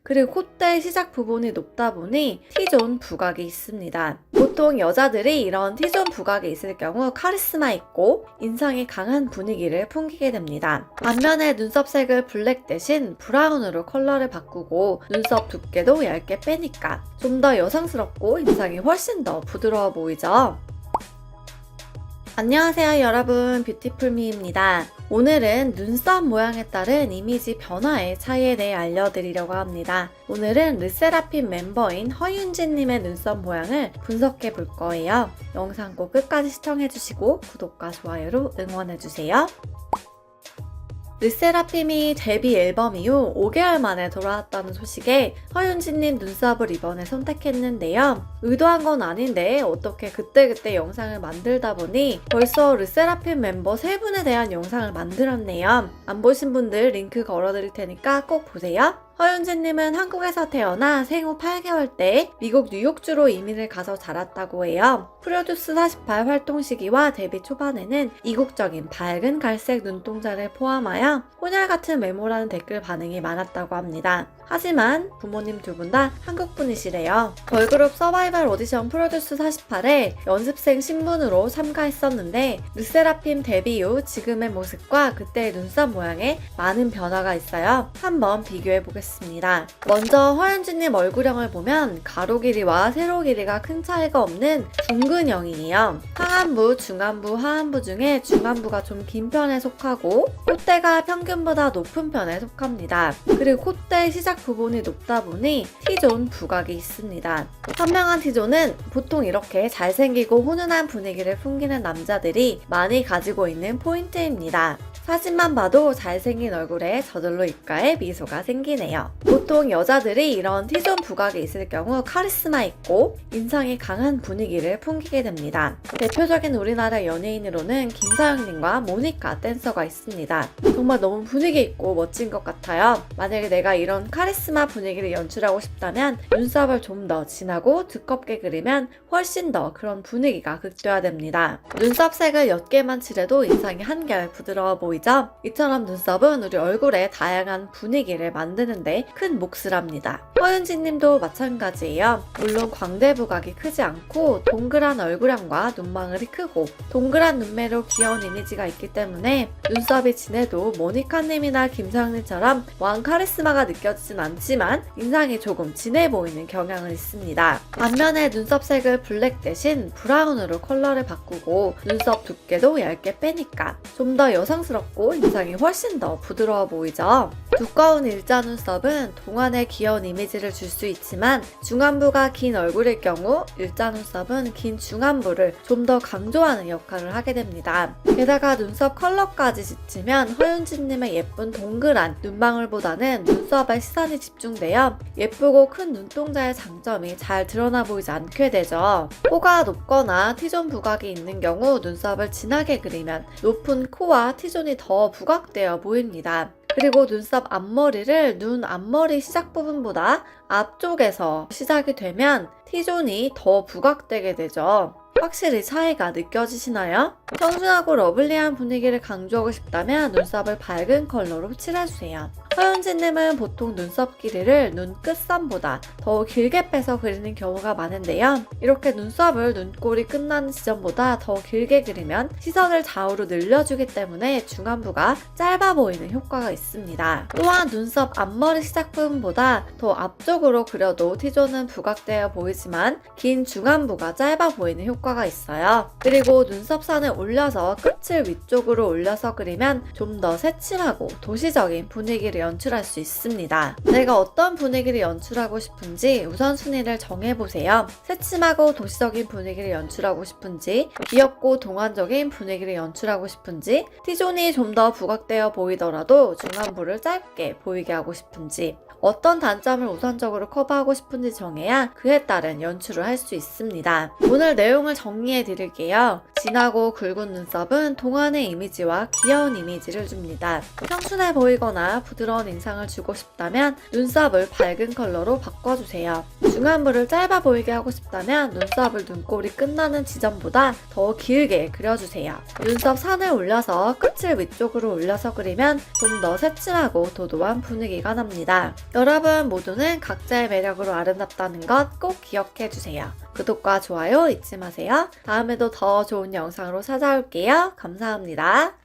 그리고 콧대 시작 부분이 높다 보니 T존 부각이 있습니다. 보통 여자들이 이런 T존 부각이 있을 경우 카리스마 있고 인상이 강한 분위기를 풍기게 됩니다. 반면에 눈썹 색을 블랙 대신 브라운으로 컬러를 바꾸고 눈썹 두께도 얇게 빼니까 좀 더 여성스럽고 인상이 훨씬 더 부드러워 보이죠? 안녕하세요 여러분, 뷰티풀미입니다. 오늘은 눈썹 모양에 따른 이미지 변화의 차이에 대해 알려드리려고 합니다. 오늘은 르세라핌 멤버인 허윤진님의 눈썹 모양을 분석해 볼 거예요. 영상 꼭 끝까지 시청해주시고 구독과 좋아요로 응원해주세요. 르세라핌이 데뷔 앨범 이후 5개월 만에 돌아왔다는 소식에 허윤진님 눈썹을 이번에 선택했는데요. 의도한 건 아닌데 어떻게 그때그때 영상을 만들다 보니 벌써 르세라핌 멤버 3분에 대한 영상을 만들었네요. 안 보신 분들 링크 걸어드릴 테니까 꼭 보세요. 허윤진님은 한국에서 태어나 생후 8개월 때 미국 뉴욕주로 이민을 가서 자랐다고 해요. 프로듀스 48 활동 시기와 데뷔 초반에는 이국적인 밝은 갈색 눈동자를 포함하여 혼혈 같은 외모라는 댓글 반응이 많았다고 합니다. 하지만 부모님 두 분 다 한국분이시래요. 걸그룹 서바이벌 오디션 프로듀스 48에 연습생 신분으로 참가했었는데 르세라핌 데뷔 이후 지금의 모습과 그때의 눈썹 모양에 많은 변화가 있어요. 한번 비교해 보겠습니다. 먼저 허윤진님 얼굴형을 보면 가로 길이와 세로 길이가 큰 차이가 없는 둥근형이에요. 상안부, 중안부, 하안부 중에 중안부가 좀 긴 편에 속하고 콧대가 평균보다 높은 편에 속합니다. 그리고 콧대 시작 부분이 높다 보니 T존 부각이 있습니다. 선명한 T존은 보통 이렇게 잘생기고 훈훈한 분위기를 풍기는 남자들이 많이 가지고 있는 포인트입니다. 사진만 봐도 잘생긴 얼굴에 저절로 입가에 미소가 생기네요. 보통 여자들이 이런 T존 부각이 있을 경우 카리스마 있고 인상이 강한 분위기를 풍기게 됩니다. 대표적인 우리나라 연예인으로는 김사영님과 모니카 댄서가 있습니다. 정말 너무 분위기 있고 멋진 것 같아요. 만약에 내가 이런 카리스마 분위기를 연출하고 싶다면 눈썹을 좀 더 진하고 두껍게 그리면 훨씬 더 그런 분위기가 극대화됩니다. 눈썹 색을 옅게만 칠해도 인상이 한결 부드러워 보이죠? 이처럼 눈썹은 우리 얼굴에 다양한 분위기를 만드는데 큰 몫을 합니다. 허윤진님도 마찬가지예요. 물론 광대 부각이 크지 않고 동그란 얼굴형과 눈망울이 크고 동그란 눈매로 귀여운 이미지가 있기 때문에 눈썹이 진해도 모니카님이나 김서영님처럼 왕 카리스마가 느껴지진 않지만 인상이 조금 진해 보이는 경향은 있습니다. 반면에 눈썹 색을 블랙 대신 브라운으로 컬러를 바꾸고 눈썹 두께도 얇게 빼니까 좀 더 여성스럽고 인상이 훨씬 더 부드러워 보이죠? 두꺼운 일자 눈썹은 동안의 귀여운 이미지를 줄 수 있지만 중안부가 긴 얼굴일 경우 일자 눈썹은 긴 중안부를 좀 더 강조하는 역할을 하게 됩니다. 게다가 눈썹 컬러까지 짙으면 허윤진님의 예쁜 동그란 눈망울보다는 눈썹에 시선이 집중되어 예쁘고 큰 눈동자의 장점이 잘 드러나 보이지 않게 되죠. 코가 높거나 T존 부각이 있는 경우 눈썹을 진하게 그리면 높은 코와 T존이 더 부각되어 보입니다. 그리고 눈썹 앞머리를 눈 앞머리 시작 부분보다 앞쪽에서 시작이 되면 T존이 더 부각되게 되죠. 확실히 차이가 느껴지시나요? 청순하고 러블리한 분위기를 강조하고 싶다면 눈썹을 밝은 컬러로 칠해주세요. 허윤진님은 보통 눈썹 길이를 눈 끝선보다 더 길게 빼서 그리는 경우가 많은데요. 이렇게 눈썹을 눈꼬리 끝나는 지점보다 더 길게 그리면 시선을 좌우로 늘려주기 때문에 중안부가 짧아 보이는 효과가 있습니다. 또한 눈썹 앞머리 시작 부분보다 더 앞쪽으로 그려도 T존은 부각되어 보이지만 긴 중안부가 짧아 보이는 효과가 있어요. 그리고 눈썹선을 올려서 끝을 위쪽으로 올려서 그리면 좀 더 새침하고 도시적인 분위기를 연출할 수 있습니다. 내가 어떤 분위기를 연출하고 싶은지 우선순위를 정해보세요. 새침하고 도시적인 분위기를 연출하고 싶은지, 귀엽고 동안적인 분위기를 연출하고 싶은지, T존이 좀 더 부각되어 보이더라도 중안부를 짧게 보이게 하고 싶은지, 어떤 단점을 우선적으로 커버하고 싶은지 정해야 그에 따른 연출을 할 수 있습니다. 오늘 내용을 정리해 드릴게요. 진하고 굵은 눈썹은 동안의 이미지와 귀여운 이미지를 줍니다. 청순해 보이거나 부드러운 부드러운 인상을 주고 싶다면 눈썹을 밝은 컬러로 바꿔주세요. 중안부를 짧아 보이게 하고 싶다면 눈썹을 눈꼬리 끝나는 지점보다 더 길게 그려주세요. 눈썹 산을 올려서 끝을 위쪽으로 올려서 그리면 좀 더 새침하고 도도한 분위기가 납니다. 여러분 모두는 각자의 매력으로 아름답다는 것 꼭 기억해주세요. 구독과 좋아요 잊지 마세요. 다음에도 더 좋은 영상으로 찾아올게요. 감사합니다.